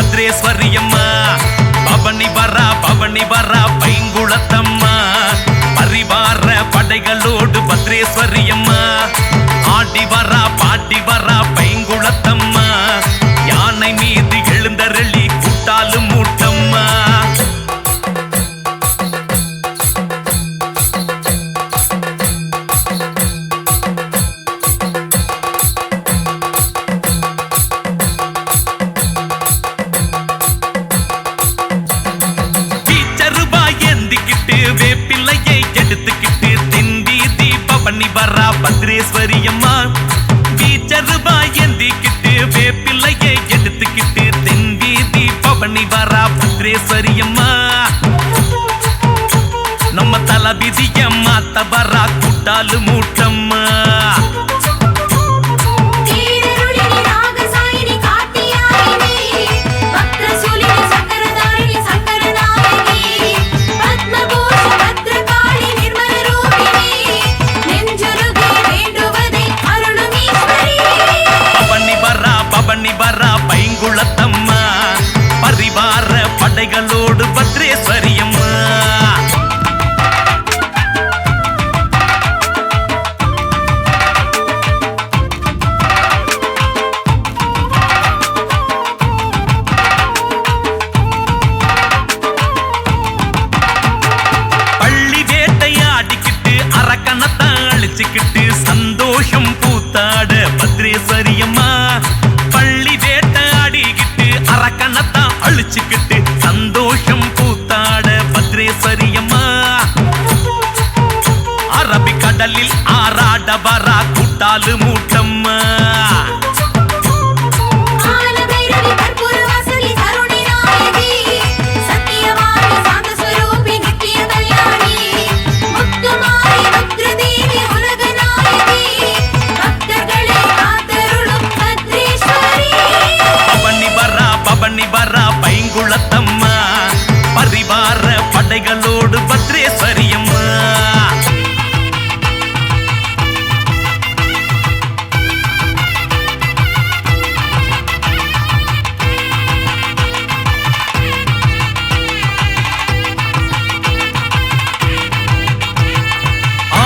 பத்ரேஸ்வரி அம்மா பவனி வரா பைங்குளத்தம்மா பரிவார படைகளோடு பத்ரேஸ்வரி அம்மா ஆடி வரா பாட்டி வரா பைங்குளத்தம்மா யானை மீது எழுந்தருளி கூட்டாலும் மூட்டம்மா வேப்பிள்ளையை எடுத்துக்கிட்டு திண்டி பவனி வரா பத்ரேஸ்வரி அம்மா பீச்சருபாய் ஏந்திக்கிட்டு வேப்பிள்ளையை எடுத்துக்கிட்டு திண்டி பவனி வரா பத்ரேஸ்வரி அம்மா நம்ம தலவிதிய மாத்த வரா கூட்டாலு மூட்டம்மா பைங்குளத்தம்மா பரிவார படைகளோடு பத்ரேஸ்வரி அம்மா பள்ளி வேட்டையாடிக்கிட்டு அரக்கணத்தான் அழிச்சுக்கிட்டு சந்தோஷம் பூத்தாட பத்ரேஸ்வரி அம்மா பள்ளி வேட்டையாடிக்கிட்டு அரக்கணத்தான் அழிச்சுக்கிட்டு சந்தோஷம் பூத்தாட பத்ரேஸ்வரி அம்மா அரபிக்கடலில் ஆராட வரா கூட்டாலு மூட்டம்மா பைங்குளத்தம்மா பரிவார படைகளோடு பத்ரேஸ்வரி அம்மா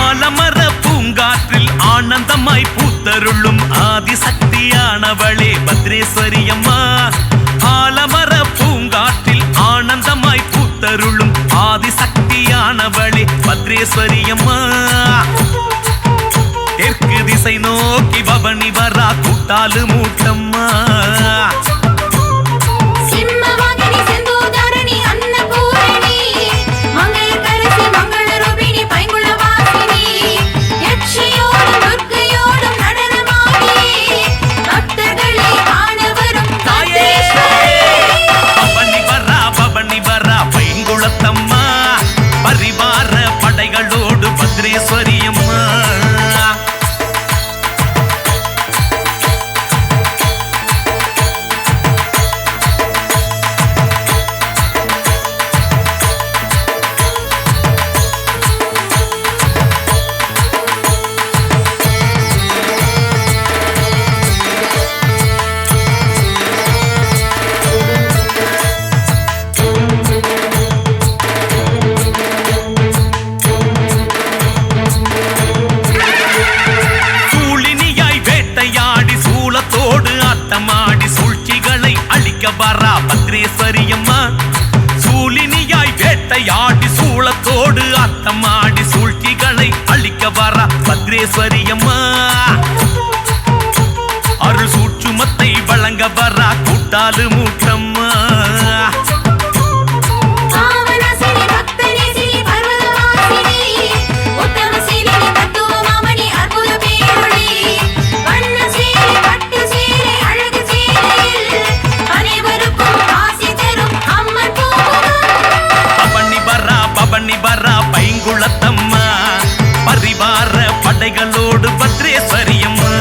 ஆலமர பூங்காற்றில் ஆனந்தமாய் பூத்தருளும் ஆதிசக்தியானவளே பத்ரேஸ்வரி அம்மா ஆலமர பூங்காற்றில் ஆனந்தமாய் பூத்தருளும் ஆதிசக்தியானவளே பத்ரேஸ்வரி அம்மா தெற்கு திசை நோக்கி பவனி வரா கூட்டாலு மூட்டம்மா பரிவார படைகளோடு பத்ரேஸ்வரி அம்மா வரா பத்ரேஸ்வரி அம்மா சூலினியாய் வேட்டையாடி சூளத்தோடு அத்தமாடி சூழ்ச்சிகளை அழிக்க வரா பத்ரேஸ்வரி அம்மா அருள் சூட்சுமத்தை வழங்க வரா கூட்டாலு மூட்டம்மா பைங்குளத்தம்மா பரிவார படைகளோடு பத்ரேஸ்வரி அம்மா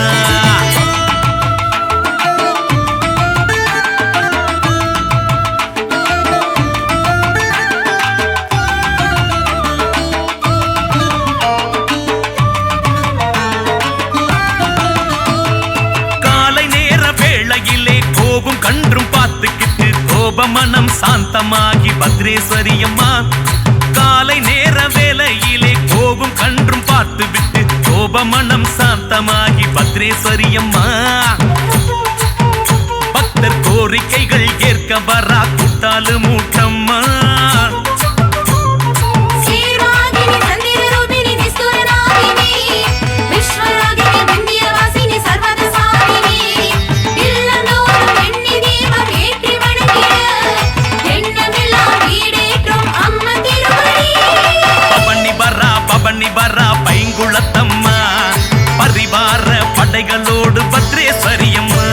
கோபமனம் சாந்தமாகி பத்ரேஸ்வரி அம்மா காலை நேர வேளையிலே கோபம் கன்றும் பார்த்து விட்டு கோபமனம் சாந்தமாகி பத்ரேஸ்வரி அம்மா பக்தர் கோரிக்கைகள் ஏற்க வரா கூட்டாளு மூட்டம்மா பைங்குளத்தம்மா பரிவார படைகளோடு பத்ரேஸ்வரி அம்மா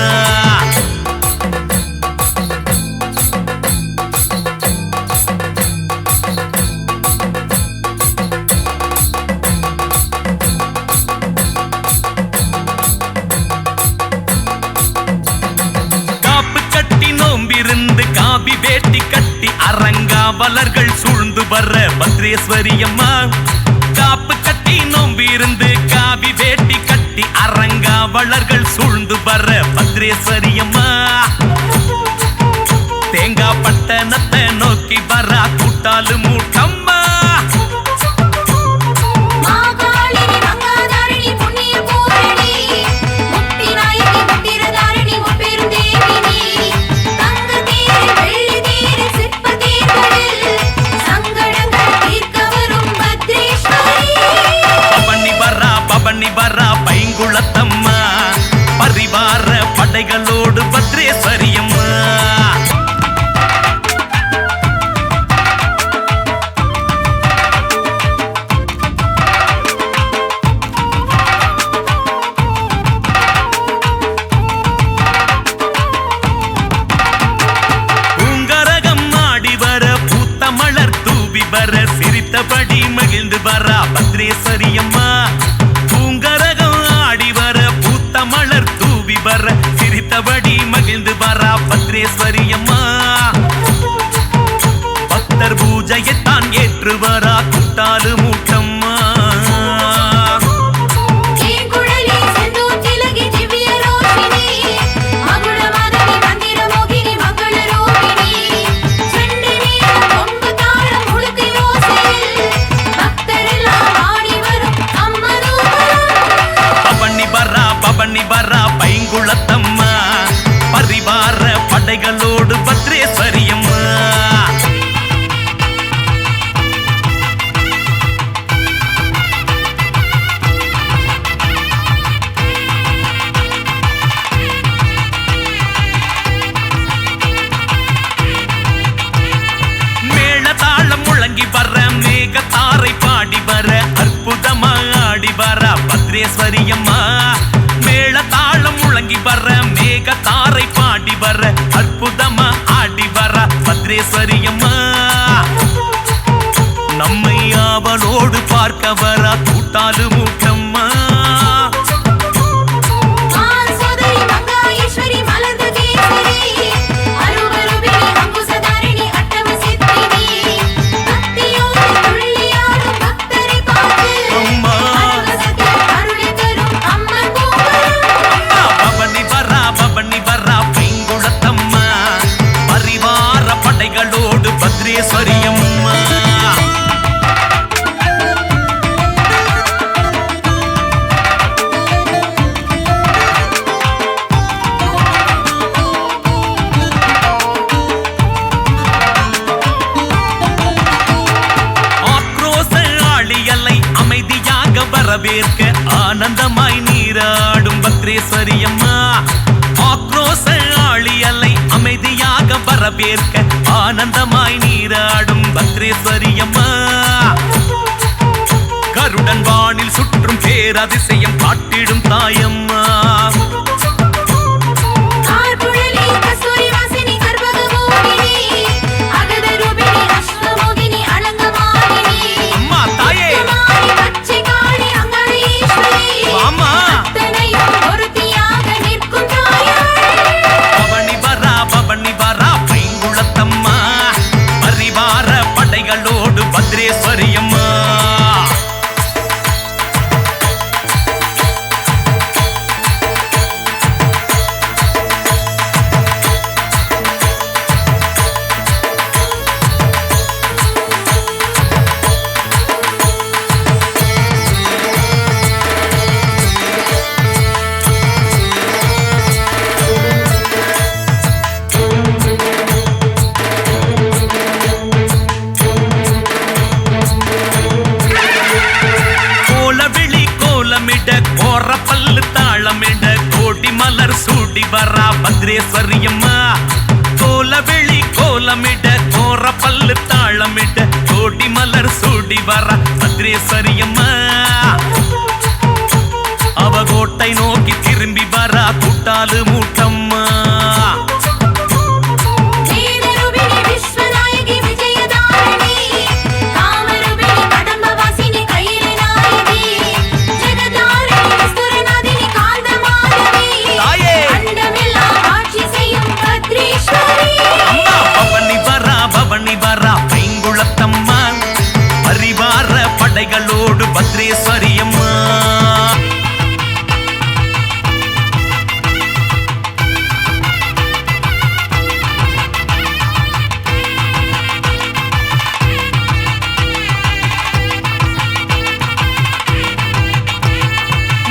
காப்பு கட்டி நோம்பிருந்து காவி வேட்டி கட்டி அரங்காவலர்கள் சூழ்ந்து வர பத்ரேஸ்வரி அம்மா காப்பு கட்டி நோம்பிருந்து காவி வேட்டி கட்டி அரங்காவலர்கள் சூழ்ந்து வர பத்ரேஸ்வரி அம்மா தேங்காய் பட்டணத்தை நோக்கி வர கூட்டாளு மூட்டம்மா பைங்குளத்தம்மா பரிவார படைகளோடு பத்ரேஸ்வரி அம்மா பூங்கரகம் ஆடி வர பூத்த மலர் தூவி வர சிரித்தபடி மகிழ்ந்து வர பத்ரேஸ்வரி அம்மா மலர் தூவி வர சிரித்தபடி மகிழ்ந்து வரா பத்ரேஸ்வரி அம்மா பக்தர் பூஜையைத்தான் ஏற்று வரா கூட்டாளு மூட்டம்மா பைங்குளத்தம்மா பரிவார படைகளோடு பத்ரேஸ்வரி அம்மா மேளதாளம் முழங்கி வர மேகத்தாரை பாடி வர அற்புதமா ஆடி வர பத்ரேஸ்வரி அம்மா மேளதாளம் முழங்கி வர மேகத்தாரை பாடி வர அற்புதமா ஆடி வர பத்ரேஸ்வரி அம்மா நம்மை அவளோடு பார்க்க வர கூட்டாளு மூட்டம்மா பத்ரேஸ்வரி அம்மா ஆக்ரோஷ ஆளியலை அமைதியாக வரவேற்க ஆனந்தமாய் நீராடும் பத்ரேஸ்வரி அம்மா ஆக்ரோஷ ஆளியலை அமைதியாக வரவேற்க ஆனந்தமாய் நீராடும் பத்ரேஸ்வரி அம்மா கருடன் வானில் சுற்றும் பேரதிசயம் காட்டிடும் தாயம்மா பத்ரேஸ்வரி அம்மா ஓடி வர பத்ரேஸ்வரி அம்மா அவ கோட்டை நோக்கி திரும்பி வர கூட்டாளு மூட்டம்மா படைகளோடு பத்ரேஸ்வரி அம்மா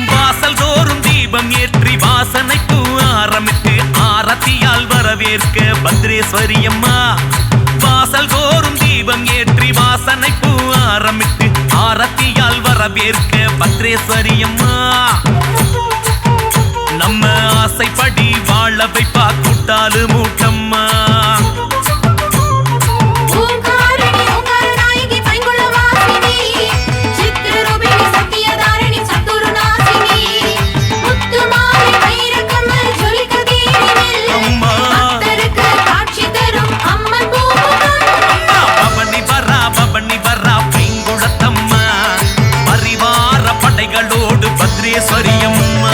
வாசல் தோறும் தீபம் ஏற்றி வாசனை பூ ஆரம்பித்து ஆரத்தியால் வரவேற்க பத்ரேஸ்வரி அம்மா வாசல் தோறும் தீபம் ஏற்றி வாசனை பூ ஆரம்பித்து ஆரத்தியால் வரவேற்க பத்ரேஸ்வரி அம்மா நம்ம ஆசைப்படி வாழ வைப்பா கூட்டாளு மூட்டம்மா பத்ரேஸ்வரி அம்மா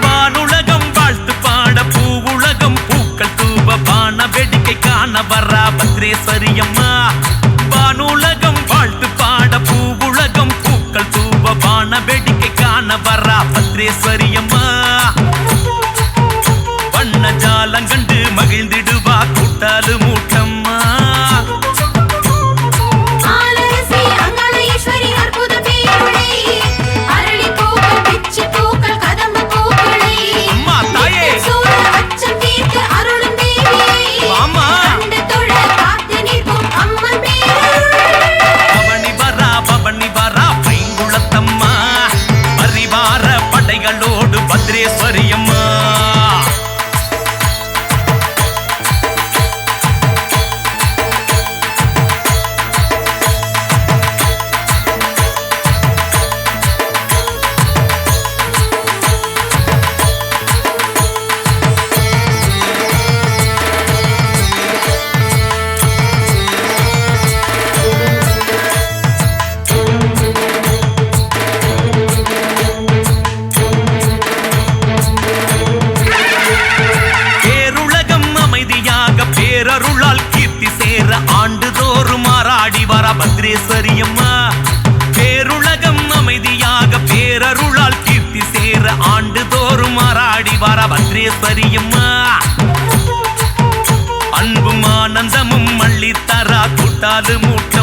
வானுலகம் வாழ்த்து பாட பூவுலகம் பூக்கள் தூவ பான வேடிக்கை காண வரா பத்ரேஸ்வரி அம்மா வானுலகம் வாழ்த்து பாட பூவுலகம் பூக்கள் தூவ பான வேடிக்கை காண வரா பத்ரேஸ்வரி அம்மா வண்ண ஜாலங்கண்டு மகிழ்ந்திடுவா கூட்டாளு மூட்டம்மா பத்ரேஸ்வரி அம்மா பேரருளால் கீர்த்தி சேர ஆண்டுதோறும் மாறாடி வர பத்ரேஸ்வரி அம்மா பேருலகம் அமைதியாக பேரருளால் கீர்த்தி சேர ஆண்டுதோறும் மாறாடி வர பத்ரேஸ்வரி அம்மா அன்பும் ஆனந்தமும் மள்ளித்தரா கூட்டாளு மூட்ட